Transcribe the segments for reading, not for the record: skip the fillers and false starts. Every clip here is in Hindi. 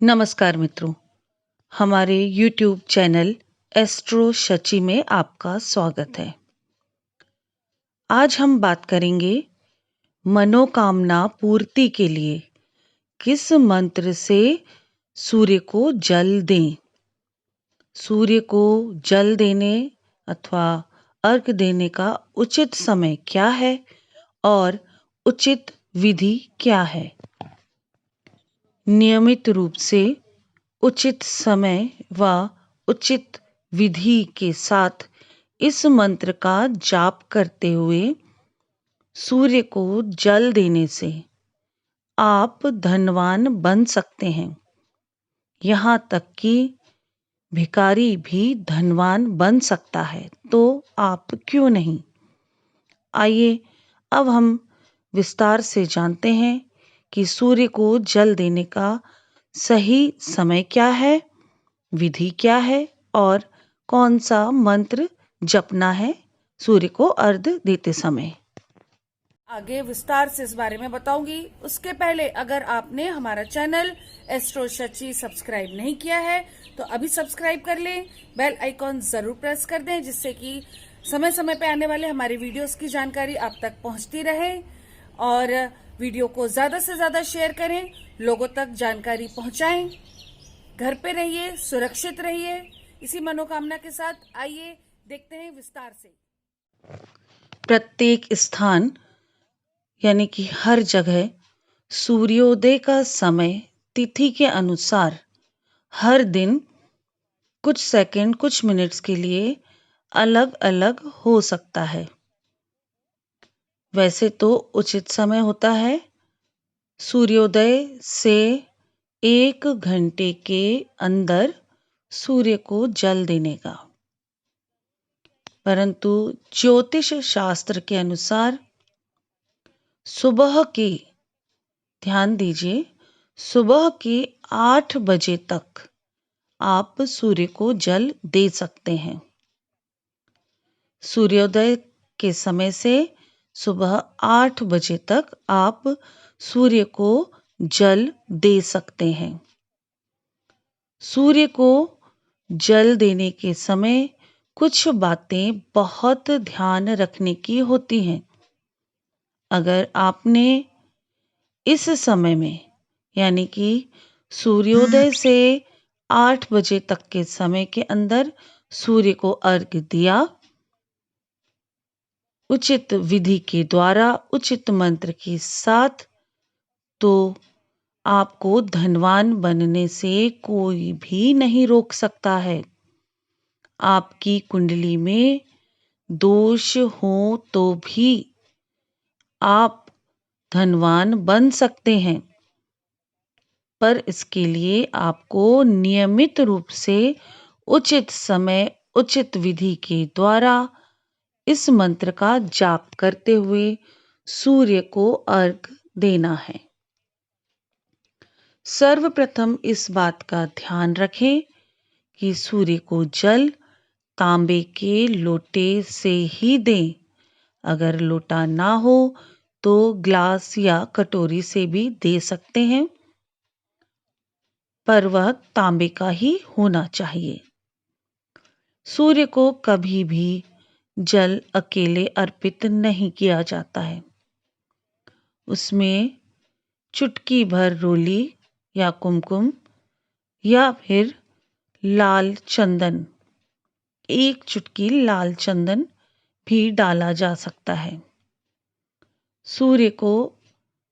नमस्कार मित्रों, हमारे YouTube चैनल एस्ट्रो शची में आपका स्वागत है। आज हम बात करेंगे मनोकामना पूर्ति के लिए किस मंत्र से सूर्य को जल दें। सूर्य को जल देने अथवा अर्घ देने का उचित समय क्या है और उचित विधि क्या है। नियमित रूप से उचित समय व उचित विधि के साथ इस मंत्र का जाप करते हुए सूर्य को जल देने से आप धनवान बन सकते हैं। यहाँ तक कि भिखारी भी धनवान बन सकता है, तो आप क्यों नहीं। आइए अब हम विस्तार से जानते हैं कि सूर्य को जल देने का सही समय क्या है, विधि क्या है और कौन सा मंत्र जपना है सूर्य को अर्घ देते समय। आगे विस्तार से इस बारे में बताऊंगी। उसके पहले अगर आपने हमारा चैनल एस्ट्रो शची सब्सक्राइब नहीं किया है तो अभी सब्सक्राइब कर लें, बेल आइकॉन जरूर प्रेस कर दें जिससे कि समय समय पे आने वाले हमारे वीडियोस की जानकारी आप तक पहुंचती रहे। और वीडियो को ज्यादा से ज्यादा शेयर करें, लोगों तक जानकारी पहुंचाएं। घर पे रहिए, सुरक्षित रहिए, इसी मनोकामना के साथ आइए देखते हैं विस्तार से। प्रत्येक स्थान यानी कि हर जगह सूर्योदय का समय तिथि के अनुसार हर दिन कुछ सेकंड, कुछ मिनट्स के लिए अलग अलग हो सकता है। वैसे तो उचित समय होता है सूर्योदय से 1 घंटे के अंदर सूर्य को जल देने का, परंतु ज्योतिष शास्त्र के अनुसार सुबह के, ध्यान दीजिए, सुबह के 8 बजे तक आप सूर्य को जल दे सकते हैं। सूर्योदय के समय से सुबह 8 बजे तक आप सूर्य को जल दे सकते हैं। सूर्य को जल देने के समय कुछ बातें बहुत ध्यान रखने की होती हैं। अगर आपने इस समय में यानी कि सूर्योदय से 8 बजे तक के समय के अंदर सूर्य को अर्घ दिया, उचित विधि के द्वारा, उचित मंत्र के साथ, तो आपको धनवान बनने से कोई भी नहीं रोक सकता है। आपकी कुंडली में दोष हो तो भी आप धनवान बन सकते हैं, पर इसके लिए आपको नियमित रूप से उचित समय, उचित विधि के द्वारा इस मंत्र का जाप करते हुए सूर्य को अर्घ देना है। सर्वप्रथम इस बात का ध्यान रखें कि सूर्य को जल तांबे के लोटे से ही दें। अगर लोटा ना हो तो ग्लास या कटोरी से भी दे सकते हैं, पर वह तांबे का ही होना चाहिए। सूर्य को कभी भी जल अकेले अर्पित नहीं किया जाता है। उसमें चुटकी भर रोली या कुमकुम या फिर लाल चंदन, 1 चुटकी लाल चंदन भी डाला जा सकता है। सूर्य को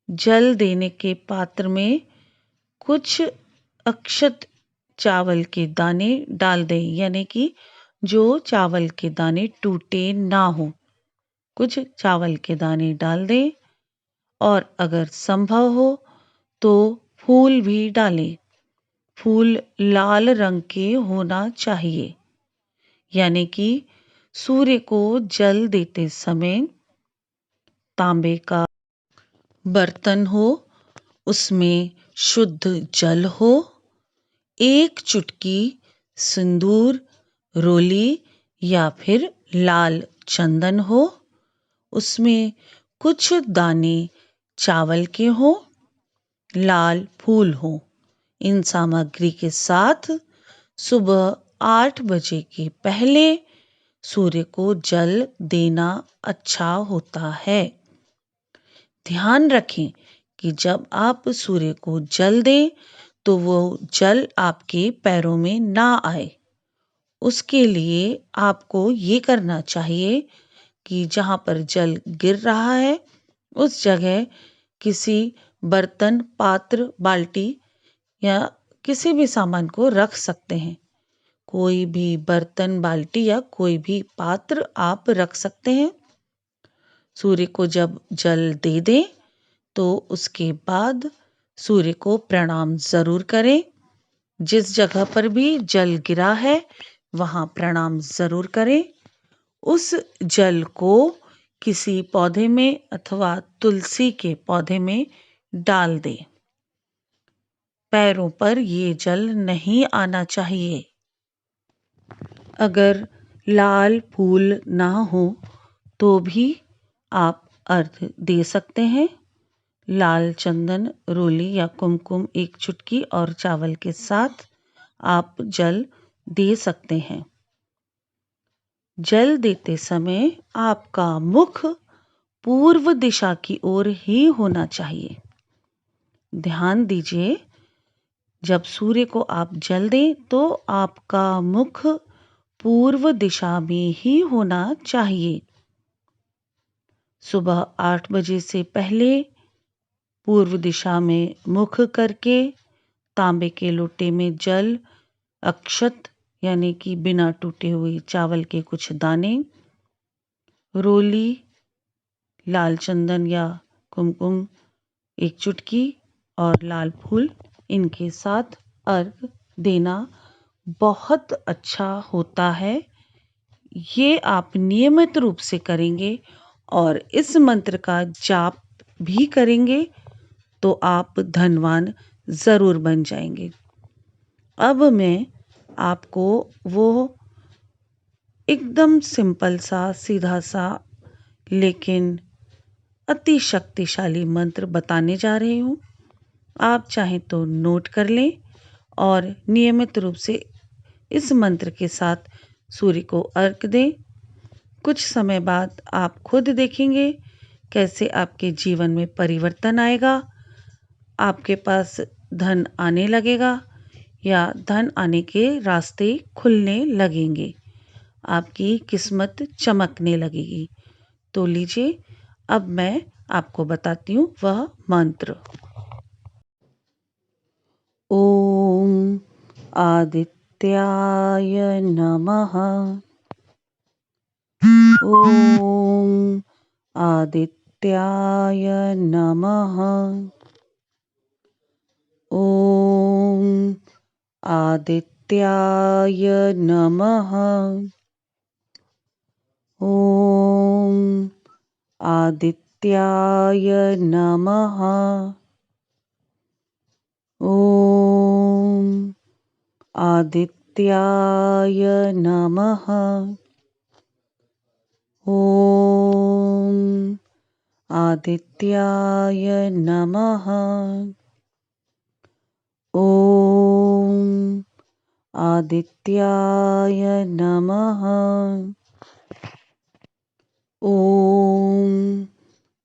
जल देने के पात्र में कुछ अक्षत चावल के दाने डाल दें, यानी कि जो चावल के दाने टूटे ना हो, कुछ चावल के दाने डाल दें। और अगर संभव हो तो फूल भी डालें। फूल लाल रंग के होना चाहिए, यानी कि सूर्य को जल देते समय तांबे का बर्तन हो, उसमें शुद्ध जल हो, 1 चुटकी सिंदूर, रोली या फिर लाल चंदन हो, उसमें कुछ दाने चावल के हो, लाल फूल हो, इन सामग्री के साथ सुबह 8 बजे के पहले सूर्य को जल देना अच्छा होता है। ध्यान रखें कि जब आप सूर्य को जल दें तो वो जल आपके पैरों में ना आए। उसके लिए आपको ये करना चाहिए कि जहाँ पर जल गिर रहा है उस जगह किसी बर्तन, पात्र, बाल्टी या किसी भी सामान को रख सकते हैं। कोई भी बर्तन, बाल्टी या कोई भी पात्र आप रख सकते हैं। सूर्य को जब जल दे दें तो उसके बाद सूर्य को प्रणाम जरूर करें। जिस जगह पर भी जल गिरा है वहां प्रणाम जरूर करें। उस जल को किसी पौधे में अथवा तुलसी के पौधे में डाल दें। पैरों पर ये जल नहीं आना चाहिए। अगर लाल फूल ना हो तो भी आप अर्घ दे सकते हैं। लाल चंदन, रोली या कुमकुम 1 चुटकी और चावल के साथ आप जल दे सकते हैं। जल देते समय आपका मुख पूर्व दिशा की ओर ही होना चाहिए। ध्यान दीजिए, जब सूर्य को आप जल दें तो आपका मुख पूर्व दिशा में ही होना चाहिए। सुबह 8 बजे से पहले पूर्व दिशा में मुख करके तांबे के लोटे में जल, अक्षत यानी कि बिना टूटे हुए चावल के कुछ दाने, रोली, लाल चंदन या कुमकुम 1 चुटकी और लाल फूल, इनके साथ अर्घ देना बहुत अच्छा होता है। ये आप नियमित रूप से करेंगे और इस मंत्र का जाप भी करेंगे तो आप धनवान जरूर बन जाएंगे। अब मैं आपको वो एकदम सिंपल सा, सीधा सा, लेकिन अति शक्तिशाली मंत्र बताने जा रही हूँ। आप चाहें तो नोट कर लें और नियमित रूप से इस मंत्र के साथ सूर्य को अर्घ दें। कुछ समय बाद आप खुद देखेंगे कैसे आपके जीवन में परिवर्तन आएगा। आपके पास धन आने लगेगा या धन आने के रास्ते खुलने लगेंगे। आपकी किस्मत चमकने लगेगी। तो लीजिए, अब मैं आपको बताती हूँ वह मंत्र। ओम आदित्याय नमः। ओम आदित्याय नमः। ओम आदित्याय नमः। ओम आदित्याय नमः। ओम आदित्याय नमः। ओम आदित्याय नमः। ओम आदित्याय नमः। ओम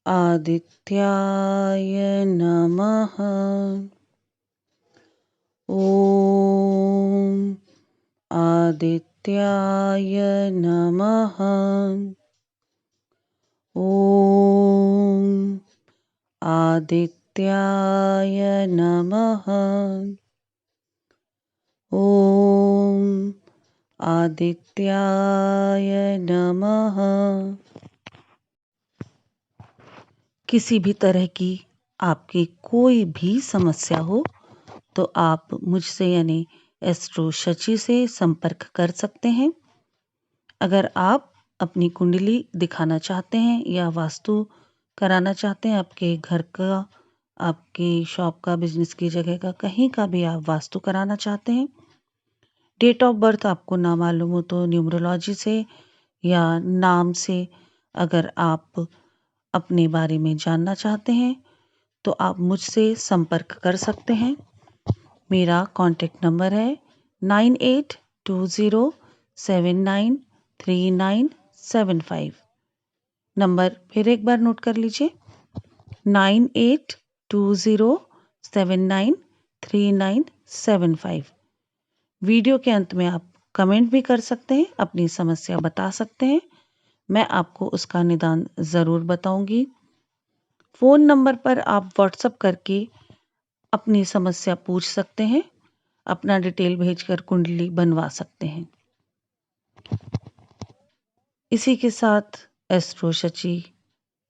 आदित्याय नमः। ओम आदित्याय नमः। ओम आदित्याय नमः। ओम आदित्याय नमः। किसी भी तरह की आपकी कोई भी समस्या हो तो आप मुझसे यानी एस्ट्रो शची से संपर्क कर सकते हैं। अगर आप अपनी कुंडली दिखाना चाहते हैं या वास्तु कराना चाहते हैं, आपके घर का, आपकी शॉप का, बिजनेस की जगह का, कहीं का भी आप वास्तु कराना चाहते हैं, डेट ऑफ बर्थ आपको ना मालूम हो तो न्यूमरोलॉजी से या नाम से अगर आप अपने बारे में जानना चाहते हैं तो आप मुझसे संपर्क कर सकते हैं। मेरा कॉन्टेक्ट नंबर है 9820793975। नंबर फिर एक बार नोट कर लीजिए 9820793975। वीडियो के अंत में आप कमेंट भी कर सकते हैं, अपनी समस्या बता सकते हैं, मैं आपको उसका निदान ज़रूर बताऊंगी। फ़ोन नंबर पर आप व्हाट्सएप करके अपनी समस्या पूछ सकते हैं, अपना डिटेल भेजकर कुंडली बनवा सकते हैं। इसी के साथ एस्ट्रो शची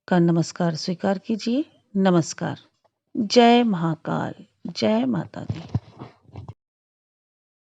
का नमस्कार स्वीकार कीजिए। नमस्कार। जय महाकाल, जय माता दी।